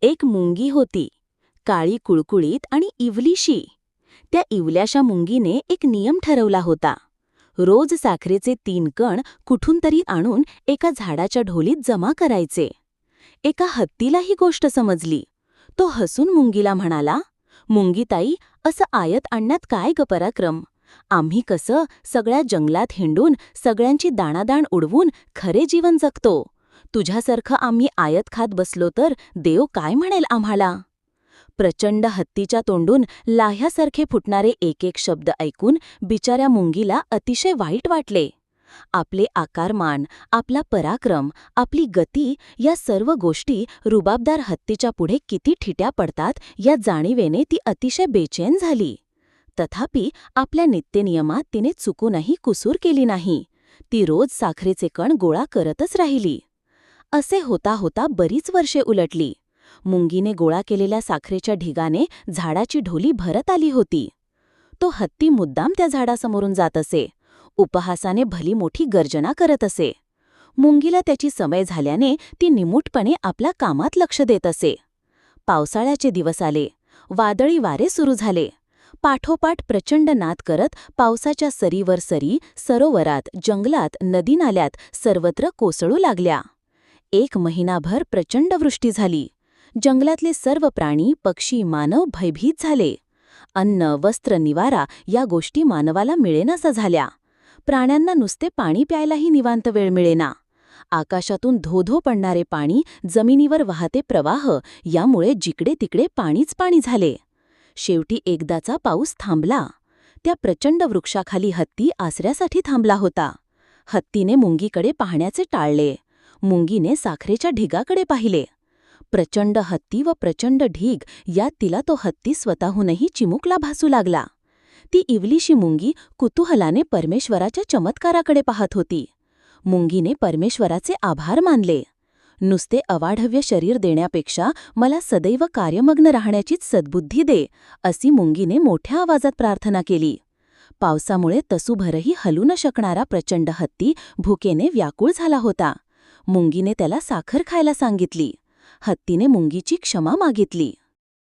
एक मुंगी होती, काळी कुळकुळीत आणि इवलीशी. त्या इवल्याशा मुंगीने एक नियम ठरवला होता. रोज साखरेचे 3 कण कुठून तरी आणून एका झाडाच्या ढोलीत जमा करायचे. एका हत्तीला ही गोष्ट समजली. तो हसून मुंगीला म्हणाला, "मुंगीताई, असं आयत आणण्यात काय ग पराक्रम? आम्ही कसं सगळ्या जंगलात हिंडून सगळ्यांची दाणादाण उडवून खरे जीवन जगतो. तुझ्यासारखं आम्ही आयत खात बसलो तर देव काय म्हणेल आम्हाला?" प्रचंड हत्तीच्या तोंडून लाह्यासारखे फुटणारे एक एक शब्द ऐकून बिचाऱ्या मुंगीला अतिशय वाईट वाटले. आपले आकारमान, आपला पराक्रम, आपली गती या सर्व गोष्टी रुबाबदार हत्तीच्या पुढे किती ठिट्या पडतात या जाणीवेने ती अतिशय बेचैन झाली. तथापि आपल्या नित्यनियमात तिने चुकूनही कुसूर केली नाही. ती रोज साखरेचे कण गोळा करतच राहिली. असे होता होता बरीच वर्षे उलटली. मुंगीने गोळा केलेल्या साखरेच्या ढिगाने झाडाची ढोली भरत आली होती. तो हत्ती मुद्दाम त्या झाडासमोरून जात असे. उपहासाने भली मोठी गर्जना करत असे. मुंगीला त्याची सवय झाल्याने ती निमूटपणे आपल्या कामात लक्ष देत असे. पावसाळ्याचे दिवस आले. वादळी वारे सुरू झाले. पाठोपाठ प्रचंड नाद करत पावसाच्या सरीवर सरी सरोवरात, जंगलात, नदीनाल्यात सर्वत्र कोसळू लागल्या. 1 महिनाभर प्रचंड वृष्टी झाली. जंगलातले सर्व प्राणी, पक्षी, मानव भयभीत झाले. अन्न, वस्त्र, निवारा या गोष्टी मानवाला मिळेनासा झाल्या. प्राण्यांना नुसते पाणी प्यायलाही निवांत वेळ मिळेना. आकाशातून धोधो पडणारे पाणी, जमिनीवर वाहते प्रवाह यामुळे जिकडे तिकडे पाणीच पाणी झाले. शेवटी एकदाचा पाऊस थांबला. त्या प्रचंड वृक्षाखाली हत्ती आसऱ्यासाठी थांबला होता. हत्तीने मुंगीकडे पाहण्याचे टाळले. मुंगीने साखरेच्या ढिगाकडे पाहिले. प्रचंड हत्ती व प्रचंड ढीग यात तिला तो हत्ती स्वतःहूनही चिमुकला भासू लागला. ती इवलीशी मुंगी कुतूहलाने परमेश्वराच्या चमत्काराकडे पाहत होती. मुंगीने परमेश्वराचे आभार मानले. "नुसते अवाढव्य शरीर देण्यापेक्षा मला सदैव कार्यमग्न राहण्याचीच सद्बुद्धी दे," अशी मुंगीने मोठ्या आवाजात प्रार्थना केली. पावसामुळे तसूभरही हलू न शकणारा प्रचंड हत्ती भुकेने व्याकुळ झाला होता. मुंगीने त्याला साखर खायला सांगितली. हत्तीने मुंगीची क्षमा मागितली.